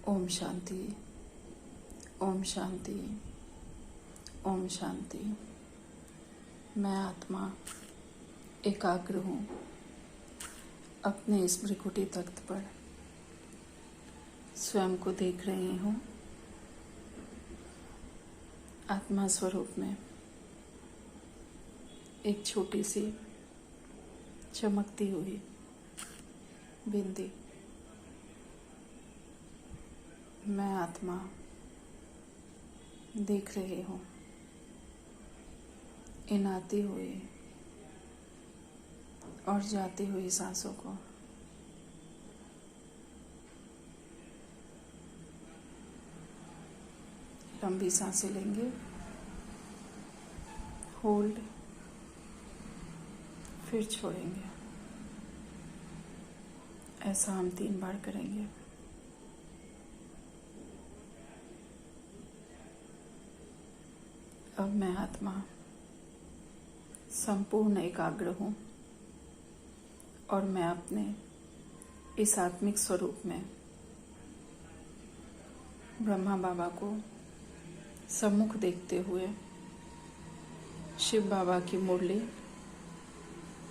ओम शांति, ओम शांति, ओम शांति। मैं आत्मा एकाग्र हूँ अपने इस भ्रिकुटी तख्त पर। स्वयं को देख रही हूँ आत्मा स्वरूप में, एक छोटी सी चमकती हुई बिंदी। मैं आत्मा देख रही हूँ इन आती हुई और जाती हुई सांसों को। लंबी सांसें लेंगे, होल्ड, फिर छोड़ेंगे। ऐसा हम 3 बार करेंगे। अब मैं आत्मा संपूर्ण एकाग्र हूँ और मैं अपने इस आत्मिक स्वरूप में ब्रह्मा बाबा को सम्मुख देखते हुए शिव बाबा की मुरली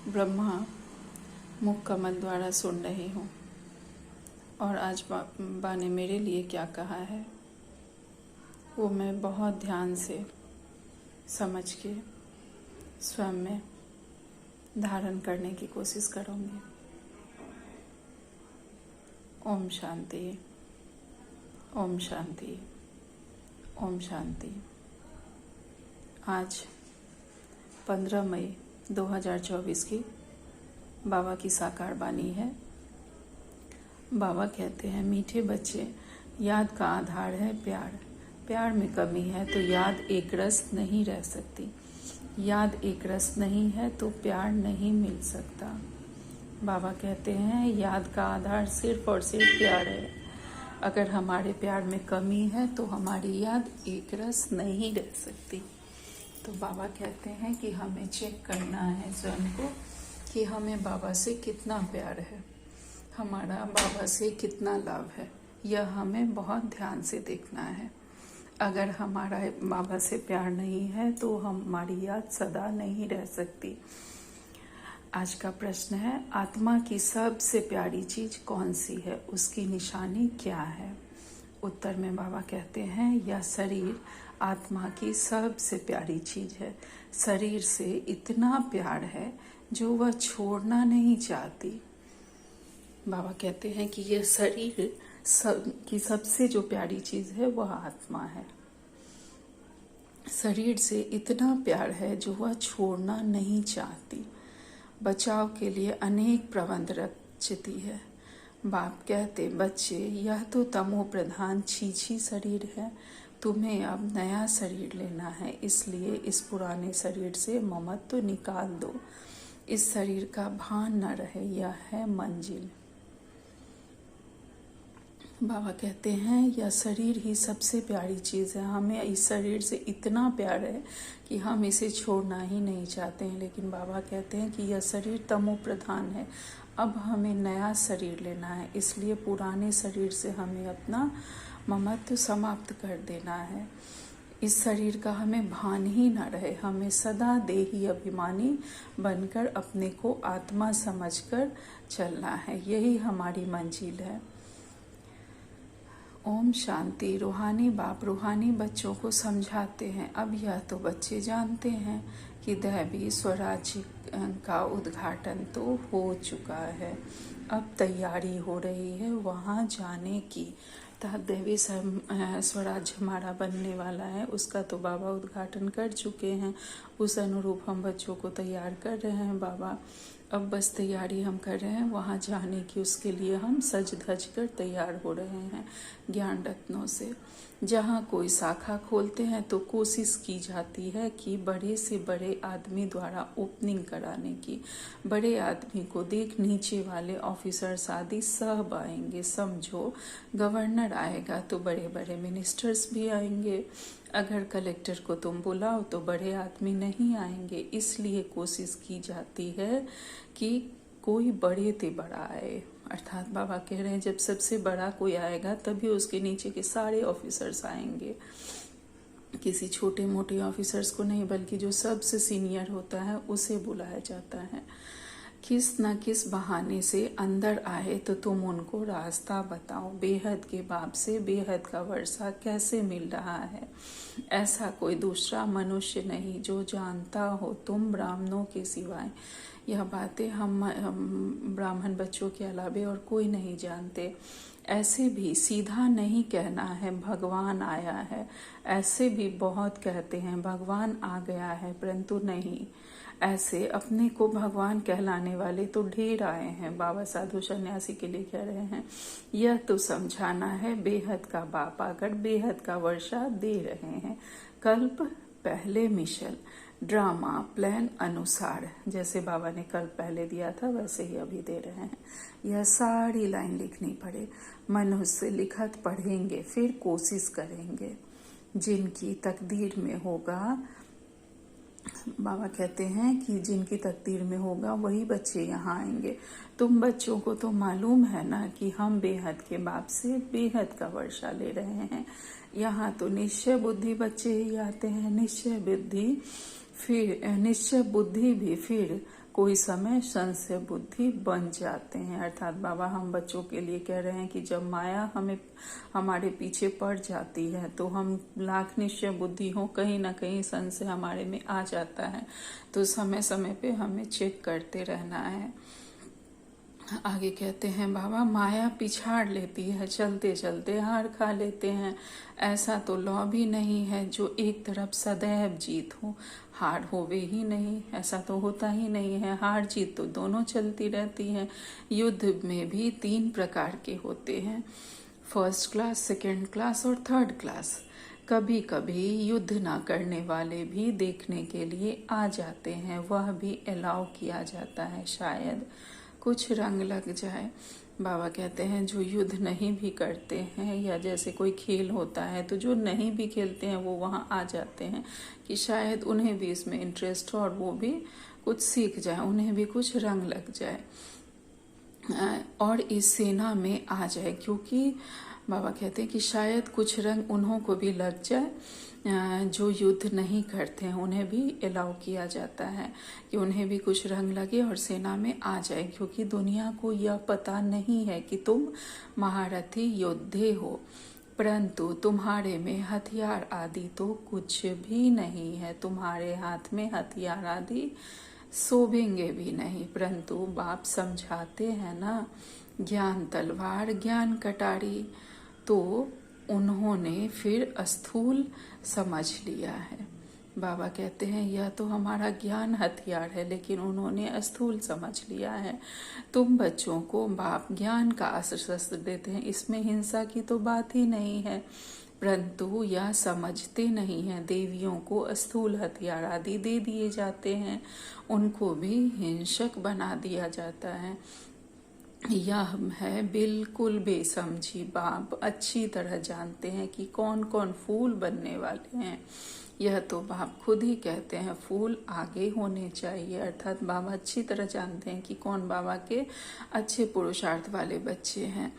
ब्रह्मा मुख कमल द्वारा सुन रही हूँ। और आज बाबा ने मेरे लिए क्या कहा है वो मैं बहुत ध्यान से समझ के स्वयं में धारण करने की कोशिश करूँगी। ओम शांति, ओम शांति, ओम शांति। आज 15 मई 2024 की बाबा की साकार वाणी है। बाबा कहते हैं, मीठे बच्चे, याद का आधार है प्यार। प्यार में कमी है तो याद एक रस नहीं रह सकती। याद एक रस नहीं है तो प्यार नहीं मिल सकता। बाबा कहते हैं, याद का आधार सिर्फ और सिर्फ प्यार है। अगर हमारे प्यार में कमी है तो हमारी याद एक रस नहीं रह सकती। तो बाबा कहते हैं कि हमें चेक करना है स्वयं को कि हमें बाबा से कितना प्यार है, हमारा बाबा से कितना लाभ है। यह हमें बहुत ध्यान से देखना है। अगर हमारा बाबा से प्यार नहीं है तो हमारी याद सदा नहीं रह सकती। आज का प्रश्न है, आत्मा की सबसे प्यारी चीज कौन सी है, उसकी निशानी क्या है? उत्तर में बाबा कहते हैं, यह शरीर आत्मा की सबसे प्यारी चीज है। शरीर से इतना प्यार है जो वह छोड़ना नहीं चाहती। बाबा कहते हैं कि यह शरीर की सबसे जो प्यारी चीज है वह आत्मा है। शरीर से इतना प्यार है जो वह छोड़ना नहीं चाहती। बचाव के लिए अनेक प्रबंध रचती है। बाप कहते, बच्चे, यह तो तमो प्रधान छीछी शरीर है। तुम्हें अब नया शरीर लेना है, इसलिए इस पुराने शरीर से ममत्व निकाल दो। इस शरीर का भान न रहे, यह है मंजिल। बाबा कहते हैं, यह शरीर ही सबसे प्यारी चीज़ है। हमें इस शरीर से इतना प्यार है कि हम इसे छोड़ना ही नहीं चाहते हैं। लेकिन बाबा कहते हैं कि यह शरीर तमो प्रधान है। अब हमें नया शरीर लेना है, इसलिए पुराने शरीर से हमें अपना ममत्व समाप्त कर देना है। इस शरीर का हमें भान ही ना रहे। हमें सदा देही अभिमानी बनकर अपने को आत्मा समझकर चलना है। यही हमारी मंजिल है। ओम शांति। रूहानी बाप रूहानी बच्चों को समझाते हैं, अब यह तो बच्चे जानते हैं कि दैवी स्वराज्य का उद्घाटन तो हो चुका है। अब तैयारी हो रही है वहाँ जाने की। दैवी स्वराज्य हमारा बनने वाला है, उसका तो बाबा उद्घाटन कर चुके हैं। उस अनुरूप हम बच्चों को तैयार कर रहे हैं बाबा। अब बस तैयारी हम कर रहे हैं वहाँ जाने की। उसके लिए हम सज धज कर तैयार हो रहे हैं ज्ञान रत्नों से। जहाँ कोई शाखा खोलते हैं तो कोशिश की जाती है कि बड़े से बड़े आदमी द्वारा ओपनिंग कराने की। बड़े आदमी को देख नीचे वाले ऑफिसर्स आदि सब आएंगे। समझो, गवर्नर आएगा तो बड़े बड़े मिनिस्टर्स भी आएंगे। अगर कलेक्टर को तुम बुलाओ तो बड़े आदमी नहीं आएंगे। इसलिए कोशिश की जाती है कि कोई बड़े ते बड़ा आए। अर्थात बाबा कह रहे हैं जब सबसे बड़ा कोई आएगा तभी उसके नीचे के सारे ऑफिसर्स आएंगे। किसी छोटे मोटे ऑफिसर्स को नहीं, बल्कि जो सबसे सीनियर होता है उसे बुलाया जाता है। किस न किस बहाने से अंदर आए तो तुम उनको रास्ता बताओ। बेहद के बाप से बेहद का वर्षा कैसे मिल रहा है, ऐसा कोई दूसरा मनुष्य नहीं जो जानता हो तुम ब्राह्मणों के सिवाय। यह बातें हम ब्राह्मण बच्चों के अलावे और कोई नहीं जानते। ऐसे भी सीधा नहीं कहना है भगवान आया है, ऐसे भी बहुत कहते हैं भगवान आ गया है, परंतु नहीं। ऐसे अपने को भगवान कहलाने वाले तो ढेर आए हैं। बाबा साधु सन्यासी के लिए कह रहे हैं, यह तो समझाना है बेहद का बाप आकर बेहद का वर्षा दे रहे हैं। कल्प पहले मिशल ड्रामा प्लान अनुसार, जैसे बाबा ने कल पहले दिया था वैसे ही अभी दे रहे हैं। यह सारी लाइन लिखनी पड़े, मनुष्य लिखत पढ़ेंगे फिर कोशिश करेंगे। जिनकी तकदीर में होगा, बाबा कहते हैं कि जिनकी तकदीर में होगा वही बच्चे यहाँ आएंगे। तुम बच्चों को तो मालूम है ना कि हम बेहद के बाप से बेहद का वर्षा ले रहे हैं। यहाँ तो निश्चय बुद्धि बच्चे ही आते हैं, निश्चय बुद्धि भी फिर कोई समय संशय बुद्धि बन जाते हैं। अर्थात बाबा हम बच्चों के लिए कह रहे हैं कि जब माया हमारे पीछे पड़ जाती है तो हम लाख निश्चय बुद्धि हो, कहीं ना कहीं संशय हमारे में आ जाता है, तो समय समय पे हमें चेक करते रहना है। आगे कहते हैं बाबा, माया पिछाड़ लेती है, चलते चलते हार खा लेते हैं। ऐसा तो लॉ भी नहीं है जो एक तरफ सदैव जीत हो, हार होवे ही नहीं, ऐसा तो होता ही नहीं है। हार जीत तो दोनों चलती रहती है। युद्ध में भी 3 प्रकार के होते हैं, फर्स्ट क्लास, सेकंड क्लास और थर्ड क्लास। कभी कभी युद्ध ना करने वाले भी देखने के लिए आ जाते हैं, वह भी अलाउ किया जाता है, शायद कुछ रंग लग जाए। बाबा कहते हैं जो युद्ध नहीं भी करते हैं, या जैसे कोई खेल होता है तो जो नहीं भी खेलते हैं वो वहाँ आ जाते हैं कि शायद उन्हें भी इसमें इंटरेस्ट हो और वो भी कुछ सीख जाए, उन्हें भी कुछ रंग लग जाए और इस सेना में आ जाए। क्योंकि बाबा कहते हैं कि शायद कुछ रंग उन्हों को भी लग जाए जो युद्ध नहीं करते हैं, उन्हें भी अलाउ किया जाता है कि उन्हें भी कुछ रंग लगे और सेना में आ जाए। क्योंकि दुनिया को यह पता नहीं है कि तुम महारथी योद्धे हो, परंतु तुम्हारे में हथियार आदि तो कुछ भी नहीं है। तुम्हारे हाथ में हथियार आदि शोभेंगे भी नहीं, परंतु बाप समझाते हैं ना, ज्ञान तलवार ज्ञान कटारी, तो उन्होंने फिर स्थूल समझ लिया है। बाबा कहते हैं यह तो हमारा ज्ञान हथियार है, लेकिन उन्होंने स्थूल समझ लिया है। तुम बच्चों को बाप ज्ञान का अस्त्र शस्त्र देते हैं, इसमें हिंसा की तो बात ही नहीं है, परंतु यह समझते नहीं हैं। देवियों को स्थूल हथियार आदि दे दिए जाते हैं, उनको भी हिंसक बना दिया जाता है। यह है बिल्कुल बेसमझी। बाप अच्छी तरह जानते हैं कि कौन कौन फूल बनने वाले हैं। यह तो बाप खुद ही कहते हैं फूल आगे होने चाहिए। अर्थात बाबा अच्छी तरह जानते हैं कि कौन बाबा के अच्छे पुरुषार्थ वाले बच्चे हैं।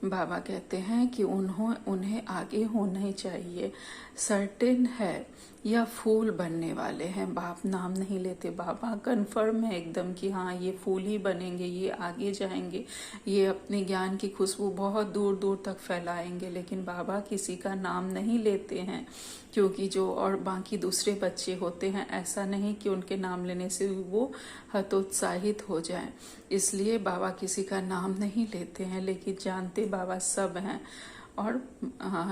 बाबा कहते हैं कि उन्हें आगे होना ही चाहिए। सर्टेन है यह फूल बनने वाले हैं। बाप नाम नहीं लेते, बाबा कंफर्म है एकदम कि हाँ ये फूल ही बनेंगे, ये आगे जाएंगे, ये अपने ज्ञान की खुशबू बहुत दूर दूर तक फैलाएंगे। लेकिन बाबा किसी का नाम नहीं लेते हैं, क्योंकि जो और बाकी दूसरे बच्चे होते हैं ऐसा नहीं कि उनके नाम लेने से वो हतोत्साहित हो जाएं, इसलिए बाबा किसी का नाम नहीं लेते हैं। लेकिन जानते बाबा सब हैं और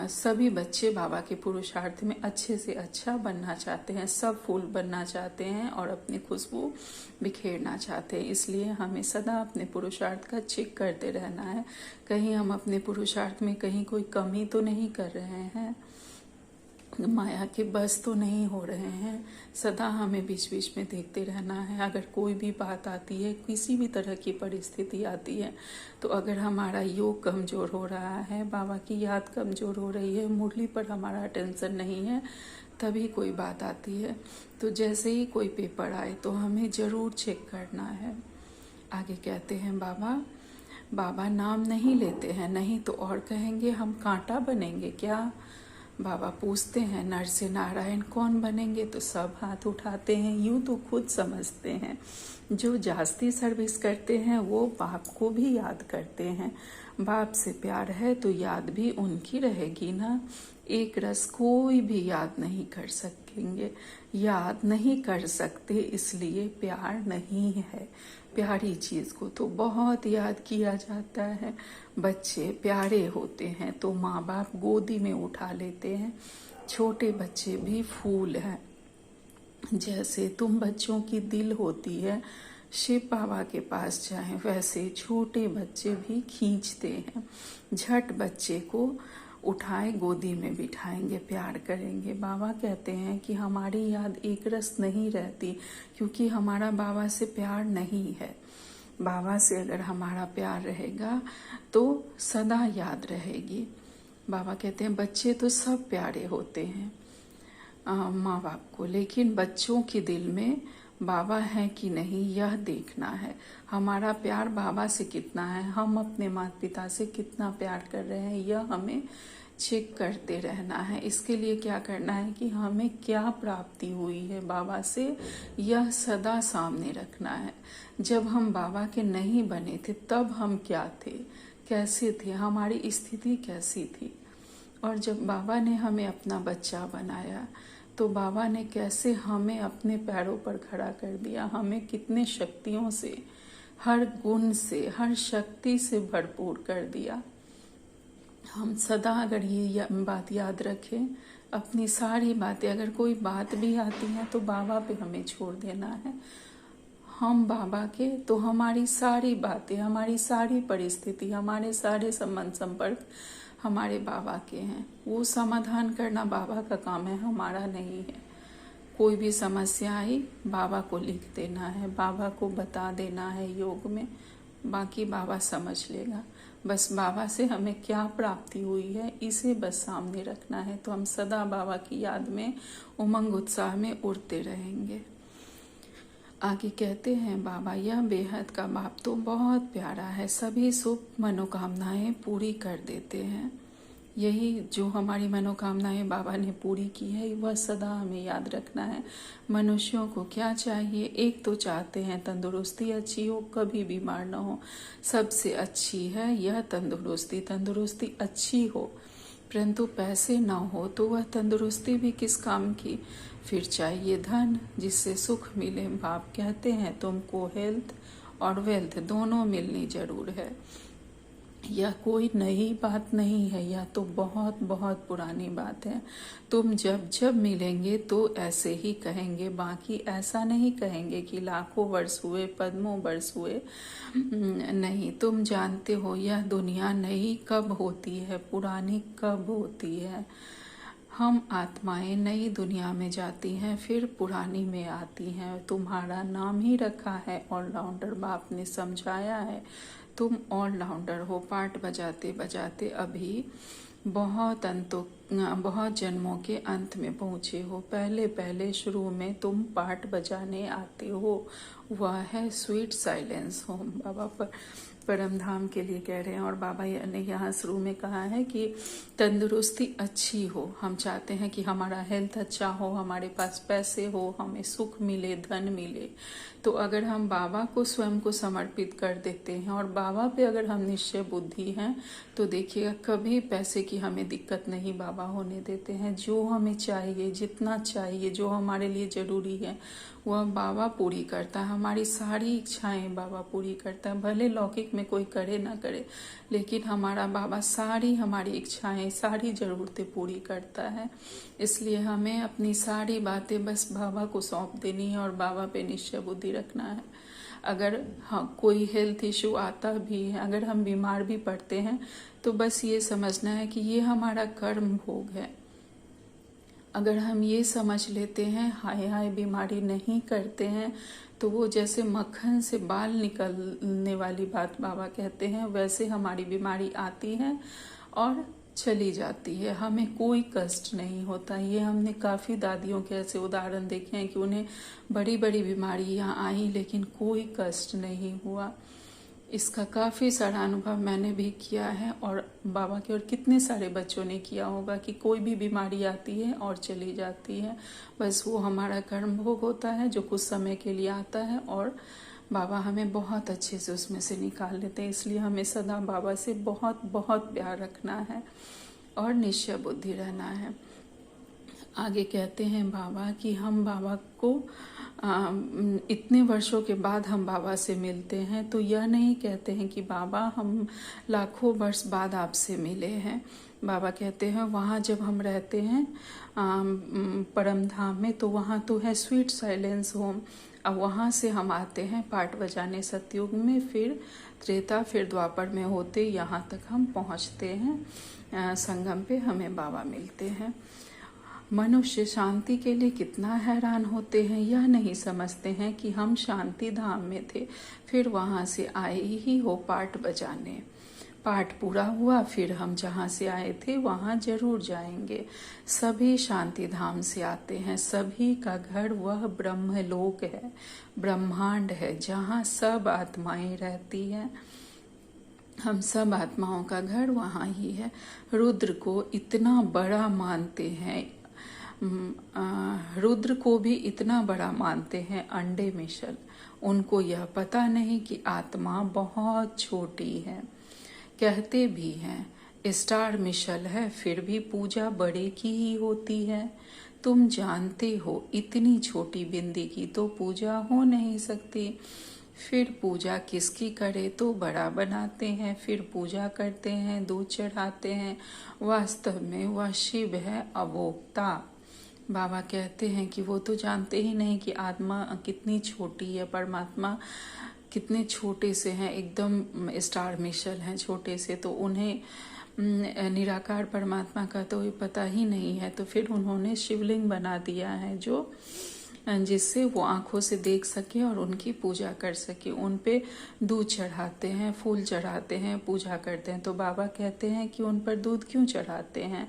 सभी बच्चे बाबा के पुरुषार्थ में अच्छे से अच्छा बनना चाहते हैं, सब फूल बनना चाहते हैं और अपनी खुशबू बिखेरना चाहते हैं। इसलिए हमें सदा अपने पुरुषार्थ का चेक करते रहना है, कहीं हम अपने पुरुषार्थ में कहीं कोई कमी तो नहीं कर रहे हैं, माया के बस तो नहीं हो रहे हैं। सदा हमें बीच बीच में देखते रहना है। अगर कोई भी बात आती है, किसी भी तरह की परिस्थिति आती है, तो अगर हमारा योग कमजोर हो रहा है, बाबा की याद कमजोर हो रही है, मुरली पर हमारा अटेंशन नहीं है, तभी कोई बात आती है, तो जैसे ही कोई पेपर आए तो हमें जरूर चेक करना है। आगे कहते हैं बाबा, बाबा नाम नहीं लेते हैं, नहीं तो और कहेंगे हम कांटा बनेंगे क्या। बाबा पूछते हैं नर से नारायण कौन बनेंगे, तो सब हाथ उठाते हैं। यूँ तो खुद समझते हैं, जो जास्ती सर्विस करते हैं वो बाप को भी याद करते हैं। बाप से प्यार है तो याद भी उनकी रहेगी ना। एक रस कोई भी याद नहीं कर सकेंगे, याद नहीं कर सकते, इसलिए प्यार नहीं है। प्यारी चीज को तो बहुत याद किया जाता है। बच्चे प्यारे होते हैं तो माँ बाप गोदी में उठा लेते हैं। छोटे बच्चे भी फूल हैं, जैसे तुम बच्चों की दिल होती है, शिव बाबा के पास जाएं वैसे छोटे बच्चे भी खींचते हैं। झट बच्चे को उठाए गोदी में बिठाएंगे, प्यार करेंगे। बाबा कहते हैं कि हमारी याद एक रस नहीं रहती, क्योंकि हमारा बाबा से प्यार नहीं है। बाबा से अगर हमारा प्यार रहेगा तो सदा याद रहेगी। बाबा कहते हैं बच्चे तो सब प्यारे होते हैं माँ बाप को, लेकिन बच्चों के दिल में बाबा है कि नहीं यह देखना है। हमारा प्यार बाबा से कितना है, हम अपने माता पिता से कितना प्यार कर रहे हैं, यह हमें चेक करते रहना है। इसके लिए क्या करना है कि हमें क्या प्राप्ति हुई है बाबा से, यह सदा सामने रखना है। जब हम बाबा के नहीं बने थे तब हम क्या थे, कैसे थे, हमारी स्थिति कैसी थी। और जब बाबा ने हमें अपना बच्चा बनाया तो बाबा ने कैसे हमें अपने पैरों पर खड़ा कर दिया, हमें कितने शक्तियों से, हर गुण से, हर शक्ति से भरपूर कर दिया। हम सदा अगर ये बात याद रखें, अपनी सारी बातें, अगर कोई बात भी आती है तो बाबा पे हमें छोड़ देना है। हम बाबा के तो हमारी सारी बातें, हमारी सारी परिस्थिति, हमारे सारे संबंध संपर्क हमारे बाबा के हैं। वो समाधान करना बाबा का काम है, हमारा नहीं है। कोई भी समस्या आई बाबा को लिख देना है, बाबा को बता देना है योग में, बाकी बाबा समझ लेगा। बस बाबा से हमें क्या प्राप्ति हुई है इसे बस सामने रखना है, तो हम सदा बाबा की याद में उमंग उत्साह में उड़ते रहेंगे। आगे कहते हैं बाबा यह बेहद का बाप तो बहुत प्यारा है, सभी शुभ मनोकामनाएं पूरी कर देते हैं। यही जो हमारी मनोकामनाएं बाबा ने पूरी की है वह सदा हमें याद रखना है। मनुष्यों को क्या चाहिए, एक तो चाहते हैं तंदुरुस्ती अच्छी हो, कभी बीमार ना हो। सबसे अच्छी है यह तंदुरुस्ती, तंदुरुस्ती अच्छी हो, परंतु पैसे ना हो तो वह तंदुरुस्ती भी किस काम की। फिर चाहिए धन जिससे सुख मिले। बाप कहते हैं तुमको हेल्थ और वेल्थ दोनों मिलनी जरूर है। यह कोई नई बात नहीं है, यह तो बहुत बहुत पुरानी बात है। तुम जब जब मिलेंगे तो ऐसे ही कहेंगे, बाकी ऐसा नहीं कहेंगे कि लाखों वर्ष हुए, पद्मों वर्ष हुए। नहीं, तुम जानते हो यह दुनिया नई कब होती है, पुरानी कब होती है। हम आत्माएं नई दुनिया में जाती हैं, फिर पुरानी में आती हैं। तुम्हारा नाम ही रखा है ऑलराउंडर, बाप ने समझाया है। तुम ऑलराउंडर हो, पार्ट बजाते बजाते अभी बहुत जन्मों के अंत में पहुँचे हो। पहले पहले शुरू में तुम पार्ट बजाने आते हो, वह है स्वीट साइलेंस होम। बाबा परम धाम के लिए कह रहे हैं। और बाबा ने यहाँ शुरू में कहा है कि तंदुरुस्ती अच्छी हो। हम चाहते हैं कि हमारा हेल्थ अच्छा हो, हमारे पास पैसे हो, हमें सुख मिले, धन मिले। तो अगर हम बाबा को स्वयं को समर्पित कर देते हैं और बाबा पे अगर हम निश्चय बुद्धि हैं तो देखिएगा कभी पैसे की हमें दिक्कत नहीं बाबा होने देते हैं। जो हमें चाहिए, जितना चाहिए, जो हमारे लिए जरूरी है वह बाबा पूरी करता है। हमारी सारी इच्छाएं बाबा पूरी करता है, भले लौकिक में कोई करे ना करे, लेकिन हमारा बाबा सारी हमारी इच्छाएं, सारी जरूरतें पूरी करता है। इसलिए हमें अपनी सारी बातें बस बाबा को सौंप देनी है और बाबा पे निश्चय बुद्धि रखना है। अगर हाँ कोई हेल्थ इशू आता भी है, अगर हम बीमार भी पड़ते हैं तो बस ये समझना है कि ये हमारा कर्म भोग है। अगर हम ये समझ लेते हैं, हाय हाय बीमारी नहीं करते हैं, तो वो जैसे मक्खन से बाल निकलने वाली बात बाबा कहते हैं, वैसे हमारी बीमारी आती है और चली जाती है, हमें कोई कष्ट नहीं होता। ये हमने काफ़ी दादियों के ऐसे उदाहरण देखे हैं कि उन्हें बड़ी बड़ी बीमारियां आई लेकिन कोई कष्ट नहीं हुआ। इसका काफ़ी सारा अनुभव मैंने भी किया है और बाबा के और कितने सारे बच्चों ने किया होगा कि कोई भी बीमारी आती है और चली जाती है। बस वो हमारा कर्म भोग होता है जो कुछ समय के लिए आता है और बाबा हमें बहुत अच्छे से उसमें से निकाल लेते हैं। इसलिए हमें सदा बाबा से बहुत बहुत प्यार रखना है और निश्चय बुद्धि रहना है। आगे कहते हैं बाबा कि हम बाबा को इतने वर्षों के बाद हम बाबा से मिलते हैं तो यह नहीं कहते हैं कि बाबा हम लाखों वर्ष बाद आपसे मिले हैं। बाबा कहते हैं वहाँ जब हम रहते हैं परम धाम में तो वहाँ तो है स्वीट साइलेंस होम। अब वहाँ से हम आते हैं पाठ बजाने सतयुग में, फिर त्रेता, फिर द्वापर में होते यहाँ तक हम पहुँचते हैं। संगम पे हमें बाबा मिलते हैं। मनुष्य शांति के लिए कितना हैरान होते हैं, यह नहीं समझते हैं कि हम शांति धाम में थे, फिर वहाँ से आए ही हो पाठ बजाने। पाठ पूरा हुआ, फिर हम जहाँ से आए थे वहाँ जरूर जाएंगे। सभी शांति धाम से आते हैं, सभी का घर वह ब्रह्मलोक है, ब्रह्मांड है, जहाँ सब आत्माएं रहती हैं। हम सब आत्माओं का घर वहाँ ही है। रुद्र को इतना बड़ा मानते हैं, रुद्र को भी इतना बड़ा मानते हैं अंडे मिशल। उनको यह पता नहीं कि आत्मा बहुत छोटी है। कहते भी हैं स्टार मिशल है, फिर भी पूजा बड़े की ही होती है। तुम जानते हो इतनी छोटी बिंदी की तो पूजा हो नहीं सकती। फिर पूजा किसकी करे तो बड़ा बनाते हैं, फिर पूजा करते हैं, दूध चढ़ाते हैं। वास्तव में वह शिव है, अवोक्ता। बाबा कहते हैं कि वो तो जानते ही नहीं कि आत्मा कितनी छोटी है, परमात्मा कितने छोटे से हैं, एकदम स्टार मिशल हैं छोटे से, तो उन्हें निराकार परमात्मा का तो पता ही नहीं है। तो फिर उन्होंने शिवलिंग बना दिया है जो जिससे वो आंखों से देख सके और उनकी पूजा कर सके। उन पे दूध चढ़ाते हैं, फूल चढ़ाते हैं, पूजा करते हैं। तो बाबा कहते हैं कि उन पर दूध क्यों चढ़ाते हैं,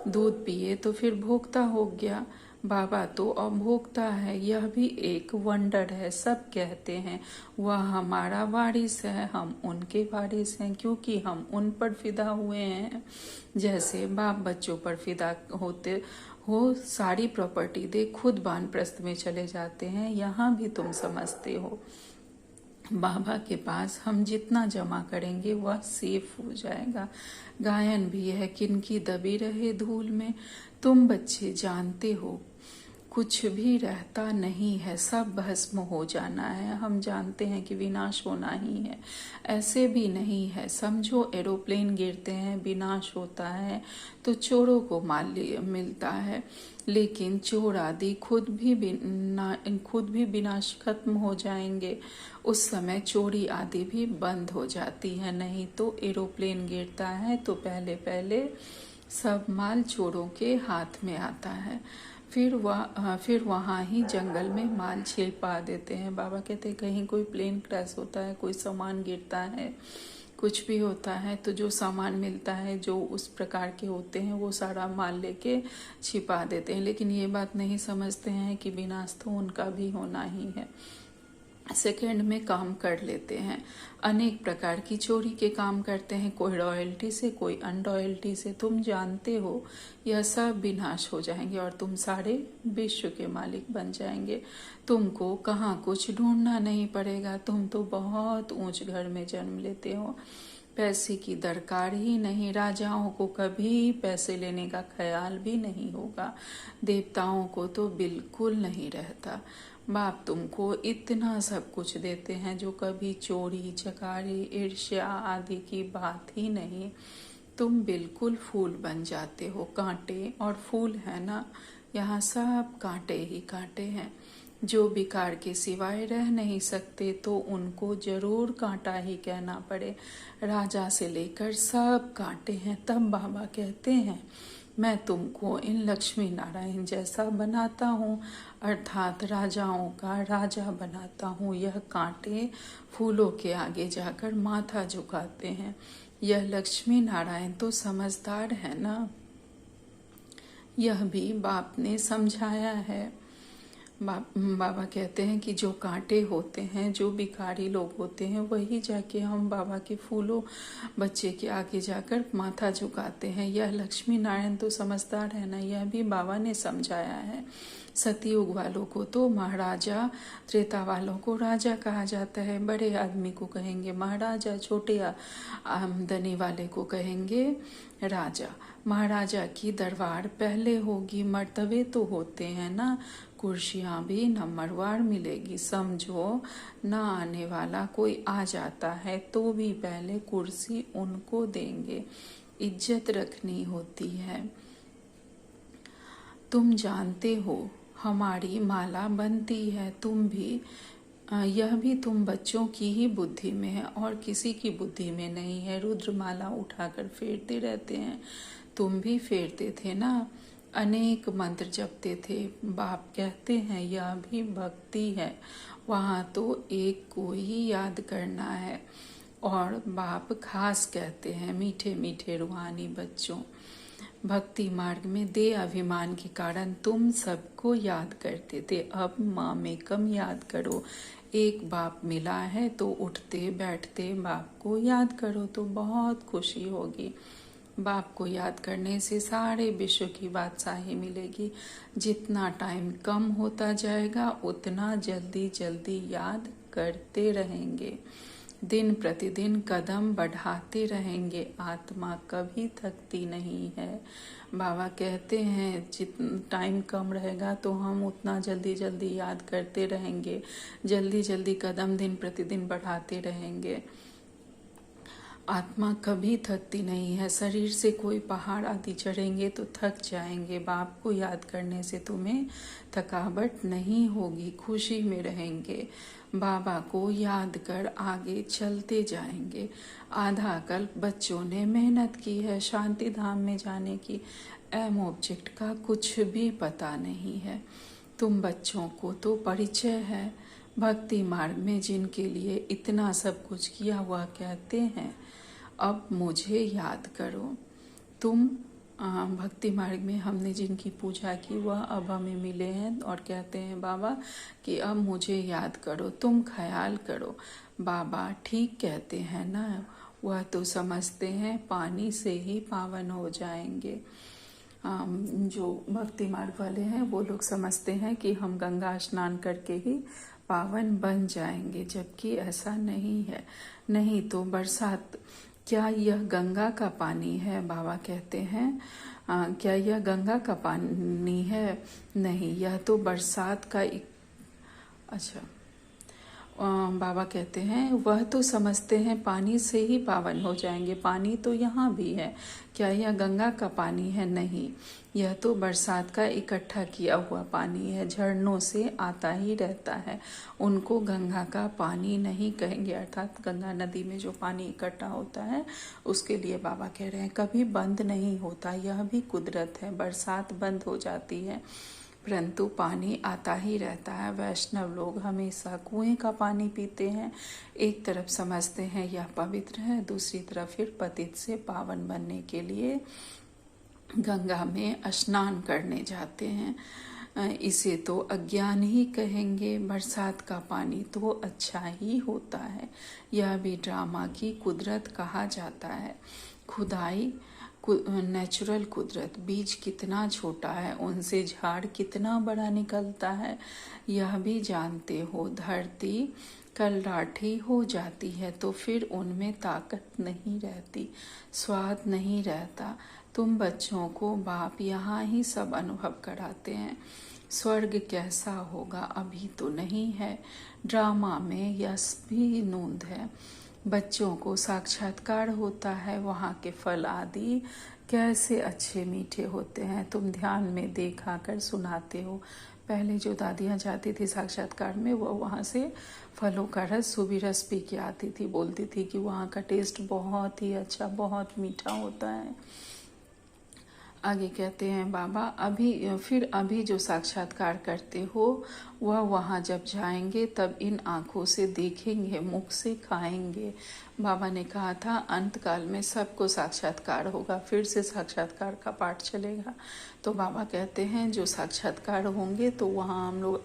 दूध पिए तो फिर भोक्ता हो गया। बाबा तो अभोक्ता है, यह भी एक वंडर है। सब कहते हैं वह हमारा वारिस है, हम उनके वारिस हैं, क्योंकि हम उन पर फिदा हुए हैं। जैसे बाप बच्चों पर फिदा होते हो, सारी प्रॉपर्टी दे खुद वानप्रस्थ में चले जाते हैं। यहाँ भी तुम समझते हो बाबा के पास हम जितना जमा करेंगे वह सेफ हो जाएगा। गायन भी है, किनकी दबी रहे धूल में। तुम बच्चे जानते हो कुछ भी रहता नहीं है, सब भस्म हो जाना है। हम जानते हैं कि विनाश होना ही है, ऐसे भी नहीं है। समझो एरोप्लेन गिरते हैं, विनाश होता है तो चोरों को माल मिलता है, लेकिन चोर आदि खुद भी विनाश खत्म हो जाएंगे। उस समय चोरी आदि भी बंद हो जाती है। नहीं तो एरोप्लेन गिरता है तो पहले पहले सब माल चोरों के हाथ में आता है, फिर वहाँ ही जंगल में माल छिपा देते हैं। बाबा कहते हैं कहीं कोई प्लेन क्रैश होता है, कोई सामान गिरता है, कुछ भी होता है तो जो सामान मिलता है जो उस प्रकार के होते हैं वो सारा माल लेके छिपा देते हैं। लेकिन ये बात नहीं समझते हैं कि विनाश तो उनका भी होना ही है। सेकंड में काम कर लेते हैं, अनेक प्रकार की चोरी के काम करते हैं, कोई रॉयल्टी से, कोई अनरॉयल्टी से। तुम जानते हो यह सब विनाश हो जाएंगे और तुम सारे विश्व के मालिक बन जाएंगे। तुमको कहाँ कुछ ढूंढना नहीं पड़ेगा, तुम तो बहुत ऊंच घर में जन्म लेते हो, पैसे की दरकार ही नहीं। राजाओं को कभी पैसे लेने का ख्याल भी नहीं होगा, देवताओं को तो बिल्कुल नहीं रहता। बाप तुमको इतना सब कुछ देते हैं जो कभी चोरी चकारी ईर्ष्या आदि की बात ही नहीं। तुम बिल्कुल फूल बन जाते हो, कांटे और फूल है ना, यहाँ सब कांटे ही कांटे हैं। जो विकार के सिवाय रह नहीं सकते तो उनको जरूर कांटा ही कहना पड़े। राजा से लेकर सब कांटे हैं। तब बाबा कहते हैं मैं तुमको इन लक्ष्मी नारायण जैसा बनाता हूँ, अर्थात राजाओं का राजा बनाता हूँ। यह कांटे फूलों के आगे जाकर माथा झुकाते हैं। यह लक्ष्मी नारायण तो समझदार है ना, यह भी बाप ने समझाया है। बाबा कहते हैं कि जो कांटे होते हैं, जो भिखारी लोग होते हैं, वही जाके हम बाबा के फूलों बच्चे के आगे जाकर माथा झुकाते हैं। यह लक्ष्मी नारायण तो समझदार है ना, यह भी बाबा ने समझाया है। सतयुग वालों को तो महाराजा, त्रेता वालों को राजा कहा जाता है। बड़े आदमी को कहेंगे महाराजा, छोटे आमदनी वाले को कहेंगे राजा। महाराजा की दरबार पहले होगी, मर्तबे तो होते हैं ना, कुर्सियां भी नंबरवार मिलेगी। समझो ना आने वाला कोई आ जाता है तो भी पहले कुर्सी उनको देंगे, इज्जत रखनी होती है। तुम जानते हो हमारी माला बनती है, तुम भी यह भी तुम बच्चों की ही बुद्धि में है और किसी की बुद्धि में नहीं है। रुद्रमाला उठाकर फेरते रहते हैं, तुम भी फेरते थे ना, अनेक मंत्र जपते थे। बाप कहते हैं यह भी भक्ति है, वहाँ तो एक को ही याद करना है। और बाप खास कहते हैं मीठे मीठे रूहानी बच्चों, भक्ति मार्ग में दे अभिमान के कारण तुम सबको याद करते थे, अब माँ में कम याद करो। एक बाप मिला है तो उठते बैठते बाप को याद करो तो बहुत खुशी होगी। बाप को याद करने से सारे विश्व की बादशाही मिलेगी। जितना टाइम कम होता जाएगा उतना जल्दी जल्दी याद करते रहेंगे, दिन प्रतिदिन कदम बढ़ाते रहेंगे। आत्मा कभी थकती नहीं है। बाबा कहते हैं जितना टाइम कम रहेगा तो हम उतना जल्दी जल्दी याद करते रहेंगे, जल्दी जल्दी कदम दिन प्रतिदिन बढ़ाते रहेंगे। आत्मा कभी थकती नहीं है। शरीर से कोई पहाड़ आदि चढ़ेंगे तो थक जाएंगे, बाप को याद करने से तुम्हें थकावट नहीं होगी, खुशी में रहेंगे। बाबा को याद कर आगे चलते जाएंगे। आधा कल्प बच्चों ने मेहनत की है शांति धाम में जाने की, एम ऑब्जेक्ट का कुछ भी पता नहीं है। तुम बच्चों को तो परिचय है, भक्ति मार्ग में जिनके लिए इतना सब कुछ किया हुआ कहते हैं अब मुझे याद करो। तुम भक्ति मार्ग में हमने जिनकी पूजा की वह अब हमें मिले हैं और कहते हैं बाबा कि अब मुझे याद करो, तुम ख्याल करो। बाबा ठीक कहते हैं ना, वह तो समझते हैं पानी से ही पावन हो जाएंगे। जो भक्ति मार्ग वाले हैं वो लोग समझते हैं कि हम गंगा स्नान करके ही पावन बन जाएंगे, जबकि ऐसा नहीं है। नहीं तो बरसात, क्या यह गंगा का पानी है? बाबा कहते हैं क्या यह गंगा का पानी है? नहीं, यह तो बरसात का अच्छा। बाबा कहते हैं वह तो समझते हैं पानी से ही पावन हो जाएंगे, पानी तो यहाँ भी है। क्या यह गंगा का पानी है? नहीं, यह तो बरसात का इकट्ठा किया हुआ पानी है, झरनों से आता ही रहता है। उनको गंगा का पानी नहीं कहेंगे, अर्थात गंगा नदी में जो पानी इकट्ठा होता है उसके लिए बाबा कह रहे हैं कभी बंद नहीं होता, यह भी कुदरत है। बरसात बंद हो जाती है परंतु पानी आता ही रहता है। वैष्णव लोग हमेशा कुएं का पानी पीते हैं। एक तरफ समझते हैं यह पवित्र है, दूसरी तरफ फिर पतित से पावन बनने के लिए गंगा में स्नान करने जाते हैं। इसे तो अज्ञान ही कहेंगे। बरसात का पानी तो अच्छा ही होता है, यह भी ड्रामा की कुदरत कहा जाता है। खुदाई नेचुरल कुदरत, बीज कितना छोटा है उनसे झाड़ कितना बड़ा निकलता है, यह भी जानते हो। धरती कल लाठी हो जाती है तो फिर उनमें ताकत नहीं रहती, स्वाद नहीं रहता। तुम बच्चों को बाप यहाँ ही सब अनुभव कराते हैं। स्वर्ग कैसा होगा अभी तो नहीं है, ड्रामा में यश भी नूंद है। बच्चों को साक्षात्कार होता है, वहाँ के फल आदि कैसे अच्छे मीठे होते हैं, तुम ध्यान में देखा कर सुनाते हो। पहले जो दादियाँ जाती थी साक्षात्कार में वो वहाँ से फलों का रस, सूबी रस पी के आती थी, बोलती थी कि वहाँ का टेस्ट बहुत ही अच्छा, बहुत मीठा होता है। आगे कहते हैं बाबा, अभी जो साक्षात्कार करते हो वह वहाँ जब जाएंगे तब इन आँखों से देखेंगे, मुख से खाएंगे। बाबा ने कहा था अंत काल में सबको साक्षात्कार होगा, फिर से साक्षात्कार का पाठ चलेगा। तो बाबा कहते हैं जो साक्षात्कार होंगे तो वहाँ हम लोग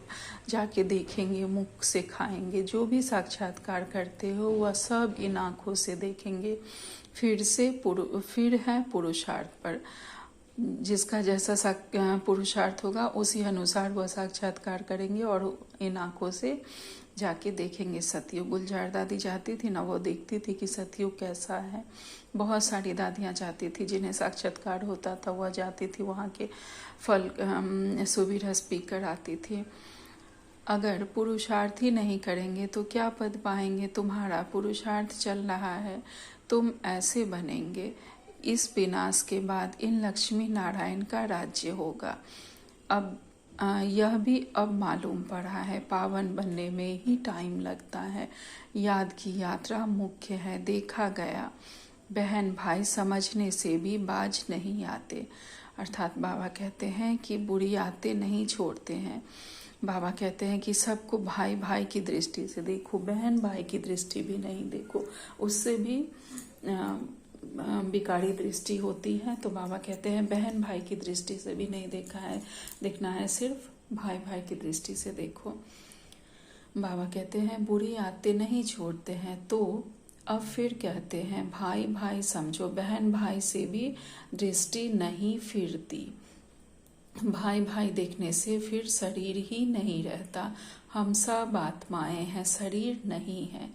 जाके देखेंगे, मुख से खाएंगे। जो भी साक्षात्कार करते हो वह सब इन आँखों से देखेंगे। फिर है पुरुषार्थ पर, जिसका जैसा पुरुषार्थ होगा उसी अनुसार वह साक्षात्कार करेंगे और इन आँखों से जाके देखेंगे। सतयुग गुलजार दादी जाती थी ना, वो देखती थी कि सतयुग कैसा है। बहुत सारी दादियाँ जाती थी जिन्हें साक्षात्कार होता था, वह जाती थी, वहाँ के फल सुबह पीकर आती थी। अगर पुरुषार्थ ही नहीं करेंगे तो क्या पद पाएंगे? तुम्हारा पुरुषार्थ चल रहा है, तुम ऐसे बनेंगे। इस विनाश के बाद इन लक्ष्मी नारायण का राज्य होगा। अब यह भी अब मालूम पड़ा है, पावन बनने में ही टाइम लगता है। याद की यात्रा मुख्य है, देखा गया। बहन भाई समझने से भी बाज नहीं आते। अर्थात बाबा कहते हैं कि बुरी आते नहीं छोड़ते हैं। बाबा कहते हैं कि सबको भाई भाई की दृष्टि से देखो, बहन भाई की दृष्टि भी नहीं देखो, उससे भी बिकारी दृष्टि होती है। तो बाबा कहते हैं बहन भाई की दृष्टि से भी नहीं देखना है, सिर्फ भाई भाई की दृष्टि से देखो। बाबा कहते हैं बुरी आदतें नहीं छोड़ते हैं। तो अब फिर कहते हैं भाई भाई समझो, बहन भाई से भी दृष्टि नहीं फिरती। भाई भाई देखने से फिर शरीर ही नहीं रहता। हम सब आत्माएं हैं, शरीर नहीं है।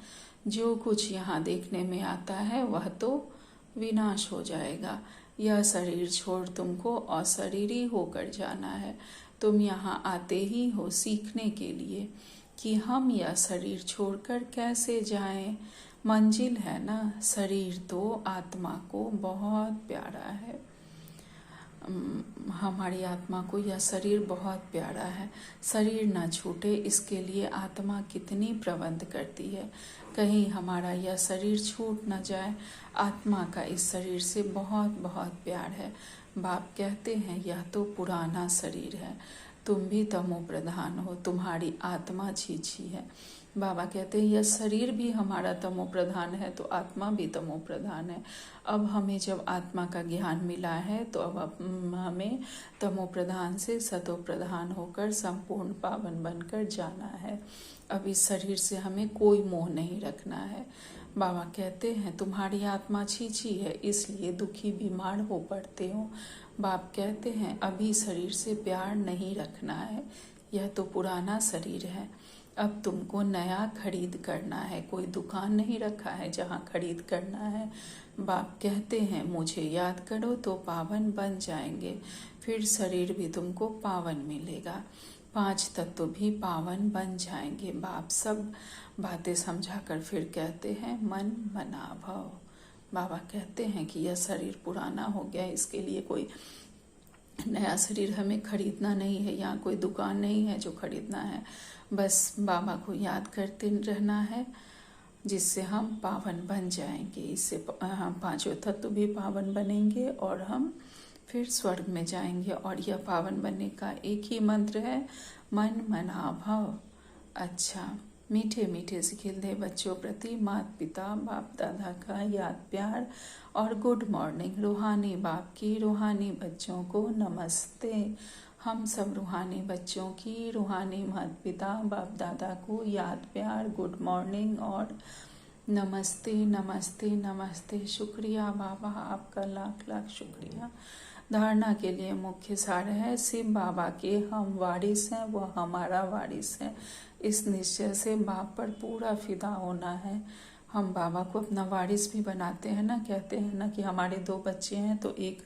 जो कुछ यहाँ देखने में आता है वह तो विनाश हो जाएगा। यह शरीर छोड़ तुमको अशरीरी होकर जाना है। तुम यहाँ आते ही हो सीखने के लिए कि हम यह शरीर छोड़कर कैसे जाएं। मंजिल है ना, शरीर तो आत्मा को बहुत प्यारा है। हमारी आत्मा को यह शरीर बहुत प्यारा है। शरीर ना छूटे इसके लिए आत्मा कितनी प्रबंध करती है। कहीं हमारा यह शरीर छूट न जाए। आत्मा का इस शरीर से बहुत बहुत प्यार है। बाप कहते हैं यह तो पुराना शरीर है, तुम भी तमो प्रधान हो, तुम्हारी आत्मा छीछी है। बाबा कहते हैं यह शरीर भी हमारा तमो प्रधान है तो आत्मा भी तमो प्रधान है। अब हमें जब आत्मा का ज्ञान मिला है तो अब हमें तमो प्रधान से सतो प्रधान होकर संपूर्ण पावन बनकर जाना है। अब इस शरीर से हमें कोई मोह नहीं रखना है। बाबा कहते हैं तुम्हारी आत्मा छीछी है इसलिए दुखी बीमार हो पड़ते हो। बाप कहते हैं अभी शरीर से प्यार नहीं रखना है, यह तो पुराना शरीर है। अब तुमको नया खरीद करना है, कोई दुकान नहीं रखा है जहाँ खरीद करना है। बाप कहते हैं मुझे याद करो तो पावन बन जाएंगे, फिर शरीर भी तुमको पावन मिलेगा, 5 तत्व भी पावन बन जाएंगे। बाप सब बातें समझाकर फिर कहते हैं मन मना भव। बाबा कहते हैं कि यह शरीर पुराना हो गया, इसके लिए कोई नया शरीर हमें खरीदना नहीं है, यहाँ कोई दुकान नहीं है जो खरीदना है। बस बाबा को याद करते रहना है जिससे हम पावन बन जाएंगे। इससे हम 5 तत्व भी पावन बनेंगे और हम फिर स्वर्ग में जाएंगे। और यह पावन बनने का एक ही मंत्र है, मन मना भव। अच्छा, मीठे मीठे से खिलते बच्चों प्रति माता पिता बाप दादा का याद प्यार और गुड मॉर्निंग। रूहानी बाप की रूहानी बच्चों को नमस्ते। हम सब रूहानी बच्चों की रूहानी माता पिता बाप दादा को याद प्यार, गुड मॉर्निंग और नमस्ते नमस्ते नमस्ते। शुक्रिया बाबा, आपका लाख लाख शुक्रिया। धारणा के लिए मुख्य सार है शिव बाबा के हम वारिस हैं, वह हमारा वारिस है। इस निश्चय से बाप पर पूरा फिदा होना है। हम बाबा को अपना वारिस भी बनाते हैं ना, कहते हैं ना कि हमारे 2 बच्चे हैं तो एक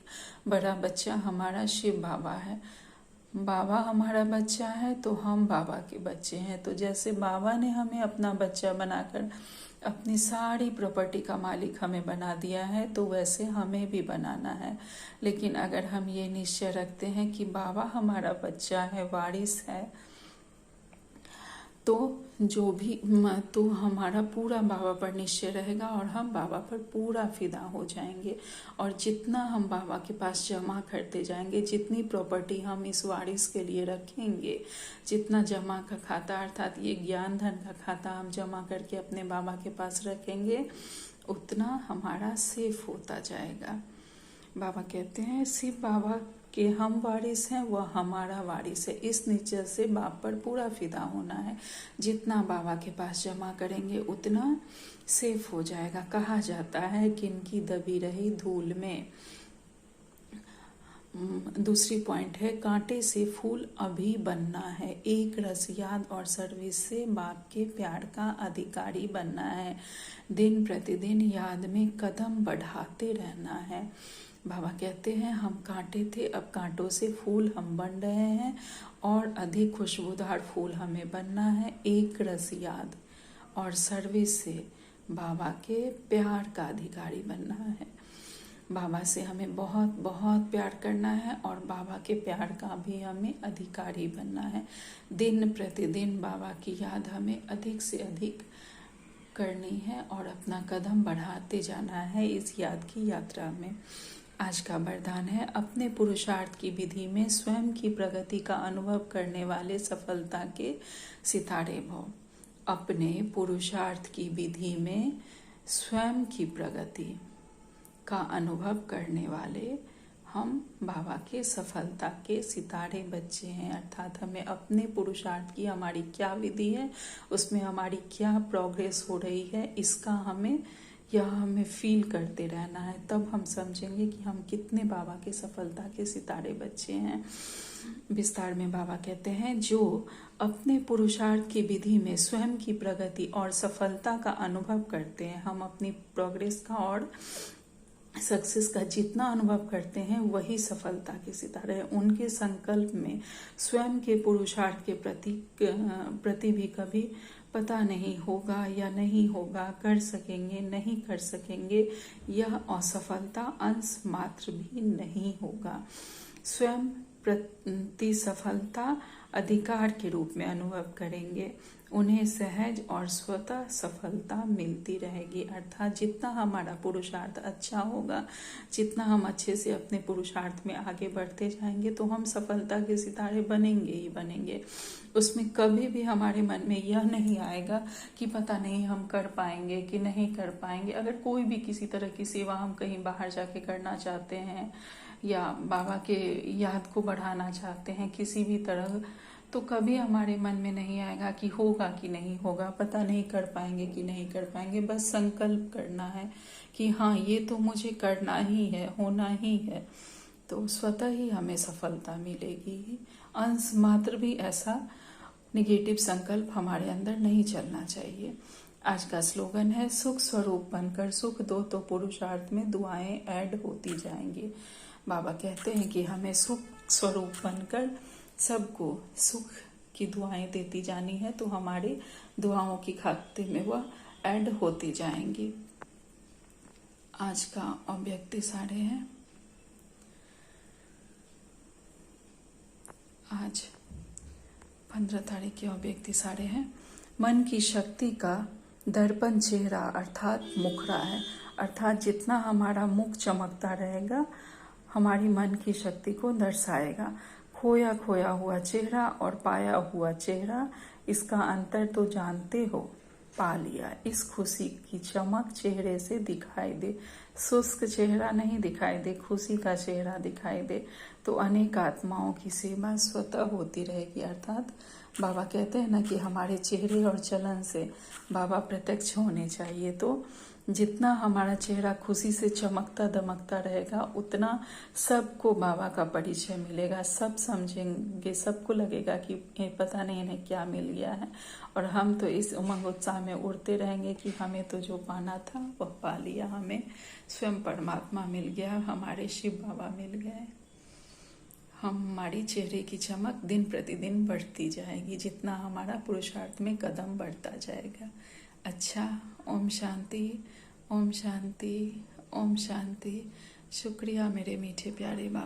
बड़ा बच्चा हमारा शिव बाबा है। बाबा हमारा बच्चा है तो हम बाबा के बच्चे हैं। तो जैसे बाबा ने हमें अपना बच्चा बनाकर अपनी सारी प्रॉपर्टी का मालिक हमें बना दिया है तो वैसे हमें भी बनाना है। लेकिन अगर हम ये निश्चय रखते हैं कि बाबा हमारा बच्चा है, वारिस है, तो जो भी तो हमारा पूरा बाबा पर निश्चय रहेगा और हम बाबा पर पूरा फिदा हो जाएंगे। और जितना हम बाबा के पास जमा करते जाएंगे, जितनी प्रॉपर्टी हम इस वारिस के लिए रखेंगे, जितना जमा का खाता अर्थात ये ज्ञान धन का खाता हम जमा करके अपने बाबा के पास रखेंगे, उतना हमारा सेफ होता जाएगा। बाबा कहते हैं शिव बाबा के हम वारिस हैं, वह हमारा वारिस है। इस निश्चय से बाप पर पूरा फिदा होना है। जितना बाबा के पास जमा करेंगे उतना सेफ हो जाएगा। कहा जाता है कि इनकी दबी रही धूल में। दूसरी पॉइंट है कांटे से फूल अभी बनना है। एक रस याद और सर्विस से बाप के प्यार का अधिकारी बनना है। दिन प्रतिदिन याद में कदम बढ़ाते रहना है। बाबा कहते हैं हम कांटे थे, अब कांटों से फूल हम बन रहे हैं और अधिक खुशबूदार फूल हमें बनना है। एक रस याद और सर्विस से बाबा के प्यार का अधिकारी बनना है। बाबा से हमें बहुत बहुत प्यार करना है और बाबा के प्यार का भी हमें अधिकारी बनना है। दिन प्रतिदिन बाबा की याद हमें अधिक से अधिक करनी है और अपना कदम बढ़ाते जाना है इस याद की यात्रा में। आज का वरदान है अपने पुरुषार्थ की विधि में स्वयं की प्रगति का अनुभव करने वाले सफलता के सितारे भव। अपने पुरुषार्थ की विधि में स्वयं की प्रगति का अनुभव करने वाले हम बाबा के सफलता के सितारे बच्चे हैं। अर्थात हमें अपने पुरुषार्थ की हमारी क्या विधि है, उसमें हमारी क्या प्रोग्रेस हो रही है, इसका हमें फील करते रहना है। तब हम समझेंगे कि हम कितने बाबा के सफलता के सितारे बच्चे हैं। विस्तार में बाबा कहते हैं जो अपने पुरुषार्थ की विधि में स्वयं की प्रगति और सफलता का अनुभव करते हैं। हम अपनी प्रोग्रेस का और सक्सेस का जितना अनुभव करते हैं वही सफलता के सितारे हैं। उनके संकल्प में स्वयं के पुरुषार्थ के प्रति भी कभी पता नहीं होगा या नहीं होगा, कर सकेंगे नहीं कर सकेंगे, यह असफलता अंश मात्र भी नहीं होगा। स्वयं प्रति सफलता अधिकार के रूप में अनुभव करेंगे। उन्हें सहज और स्वतः सफलता मिलती रहेगी। अर्थात जितना हमारा पुरुषार्थ अच्छा होगा, जितना हम अच्छे से अपने पुरुषार्थ में आगे बढ़ते जाएंगे, तो हम सफलता के सितारे बनेंगे ही बनेंगे। उसमें कभी भी हमारे मन में यह नहीं आएगा कि पता नहीं हम कर पाएंगे कि नहीं कर पाएंगे। अगर कोई भी किसी तरह की सेवा हम कहीं बाहर जाके करना चाहते हैं या बाबा के याद को बढ़ाना चाहते हैं किसी भी तरह, तो कभी हमारे मन में नहीं आएगा कि होगा कि नहीं होगा, पता नहीं कर पाएंगे कि नहीं कर पाएंगे। बस संकल्प करना है कि हाँ ये तो मुझे करना ही है, होना ही है, तो स्वतः ही हमें सफलता मिलेगी। अंश मात्र भी ऐसा निगेटिव संकल्प हमारे अंदर नहीं चलना चाहिए। आज का स्लोगन है सुख स्वरूप बनकर सुख दो तो पुरुषार्थ में दुआएं ऐड होती जाएंगी। बाबा कहते हैं कि हमें सुख स्वरूप बनकर सबको सुख की दुआएं देती जानी है, तो हमारे दुआओं की खाते में वह ऐड होती जाएंगी। आज का अव्यक्त सारे हैं। आज 15 तारीख के अव्यक्त सारे हैं। मन की शक्ति का दर्पण चेहरा अर्थात मुखड़ा है। अर्थात जितना हमारा मुख चमकता रहेगा हमारी मन की शक्ति को दर्शाएगा। खोया खोया हुआ चेहरा और पाया हुआ चेहरा, इसका अंतर तो जानते हो, पा लिया। इस खुशी की चमक चेहरे से दिखाई दे, शुष्क चेहरा नहीं दिखाई दे, खुशी का चेहरा दिखाई दे, तो अनेक आत्माओं की सेवा स्वतः होती रहेगी। अर्थात बाबा कहते हैं ना कि हमारे चेहरे और चलन से बाबा प्रत्यक्ष होने चाहिए। तो जितना हमारा चेहरा खुशी से चमकता दमकता रहेगा उतना सबको बाबा का परिचय मिलेगा। सब समझेंगे, सबको लगेगा कि पता नहीं इन्हें क्या मिल गया है, और हम तो इस उमंग उत्साह में उड़ते रहेंगे कि हमें तो जो पाना था वह पा लिया, हमें स्वयं परमात्मा मिल गया, हमारे शिव बाबा मिल गए। हमारी चेहरे की चमक दिन प्रतिदिन बढ़ती जाएगी जितना हमारा पुरुषार्थ में कदम बढ़ता जाएगा। अच्छा, ओम शांति, ओम शांति, ओम शांति। शुक्रिया मेरे मीठे प्यारे बाबा।